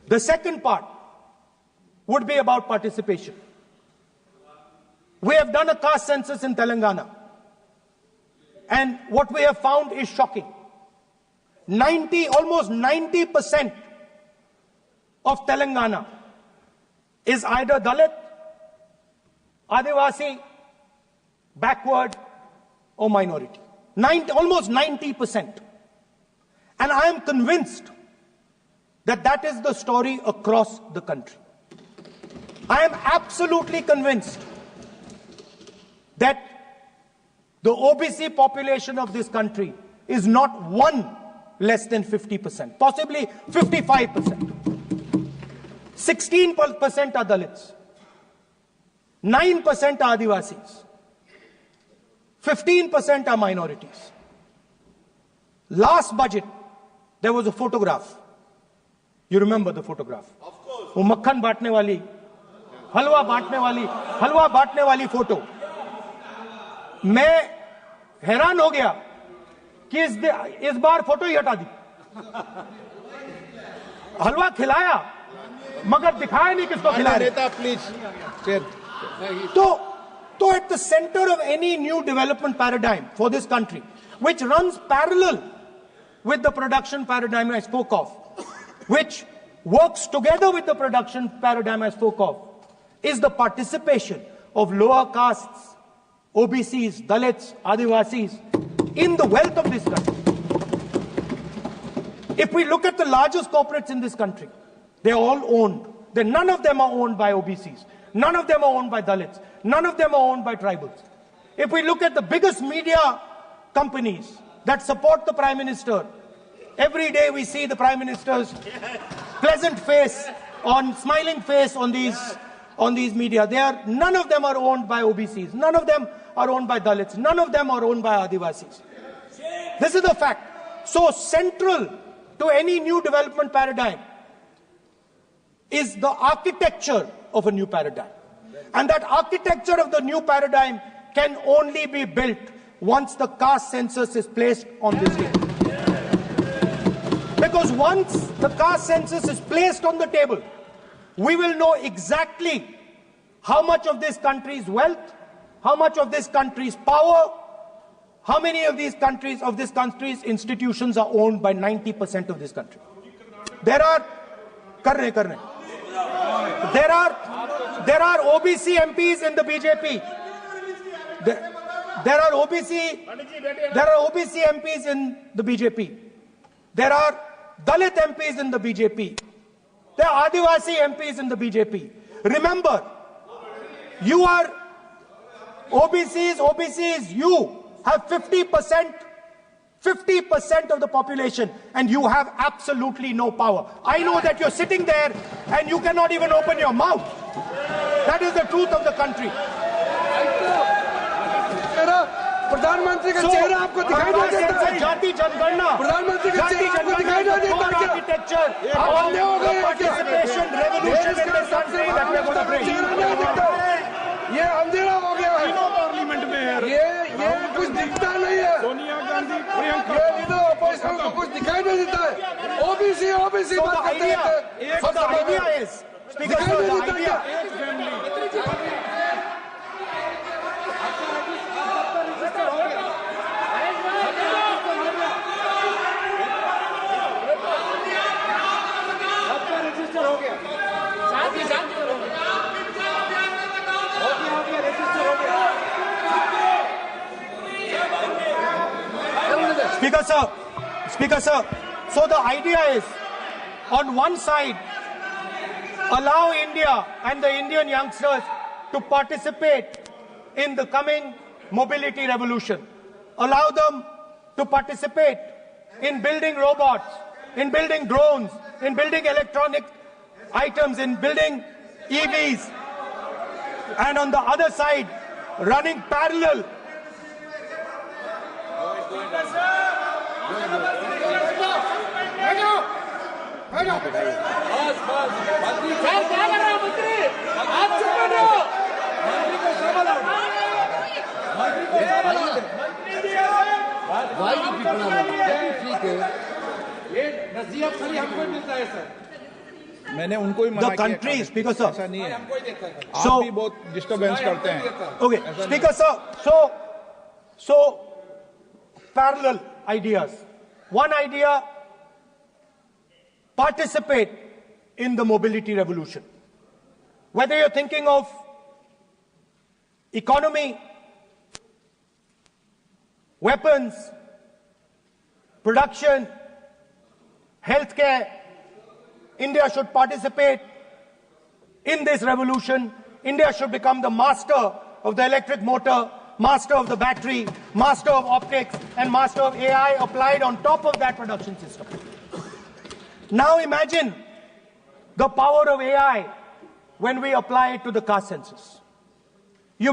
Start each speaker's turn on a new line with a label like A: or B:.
A: The second part would be about participation. We have done a caste census in Telangana, and what we have found is shocking. Almost 90% of Telangana is either Dalit, Adivasi, backward, or minority. Almost 90%. And I am convinced that that is the story across the country. I am absolutely convinced that the OBC population of this country is not one less than 50%, possibly 55%. 16% are Dalits, 9% are Adivasis, 15% are minorities. Last budget, there was a photograph. You remember the photograph? Of course. वो मक्खन बांटने वाली, हलवा बांटने वाली photo. मैं हैरान हो गया कि इस बार फोटो ही हटा दी. हलवा खिलाया मगर दिखाया नहीं किसको खिला रहे. तो at the center of any new development paradigm for this country, which runs parallel with the production paradigm I spoke of, which works together with the production paradigm I spoke of, is the participation of lower castes, OBCs, Dalits, Adivasis in the wealth of this country. If we look at the largest corporates in this country, they're all owned. None of them are owned by OBCs. None of them are owned by Dalits. None of them are owned by tribals. If we look at the biggest media companies that support the Prime Minister, every day we see the Prime Minister's pleasant face, smiling face on these media. None of them are owned by OBCs. None of them are owned by Dalits. None of them are owned by Adivasis. This is the fact. So central to any new development paradigm is the architecture of a new paradigm. And that architecture of the new paradigm can only be built once the caste census is placed on this table. Because once the caste census is placed on the table, we will know exactly how much of this country's wealth, how much of this country's power, how many of this country's institutions are owned by 90% of this country. There are OBC MPs in the BJP. There are OBC MPs in the BJP. There are Dalit MPs in the BJP. There are Adivasi MPs in the BJP. Remember, you are OBCs, you have 50% of the population, and you have absolutely no power. I know that you're sitting there and you cannot even open your mouth. That is the truth of the country.
B: प्रधानमंत्री का चेहरा आपको दिखाई नहीं देता है.
A: जाति जनगणना,
B: प्रधानमंत्री का चेहरा आपको दिखाई नहीं देता क्या?
A: Architecture, participation, revolution in this country that we are going to bring.
B: ये अंधेरा हो गया है.
C: पार्लियामेंट में
B: ये कुछ दिखता नहीं है.
C: सोनिया गांधी, प्रियंका,
B: ये इधर अपोजिशन को कुछ दिखाई नहीं देता है. ओबीसी बात करते हैं.
A: So the idea is, Speaker sir, the idea. Speaker sir, so the idea is, on one side, allow India and the Indian youngsters to participate in the coming mobility revolution. Allow them to participate in building robots, in building drones, in building electronic items, in building EVs. And on the other side, running parallel
D: मैंने उनको ही मना
A: The country,
D: किया,
A: Speaker sir.
D: ऐसा नहीं है। आप
A: So-
D: भी बहुत डिस्टर्बेंस करते हैं।
A: Okay, Speaker sir. So parallel ideas. One idea: participate in the mobility revolution. Whether you're thinking of economy, weapons, production, healthcare, India should participate in this revolution. India should become the master of the electric motor, master of the battery, master of optics, and master of AI applied on top of that production system. Now imagine the power of AI when we apply it to the caste census. You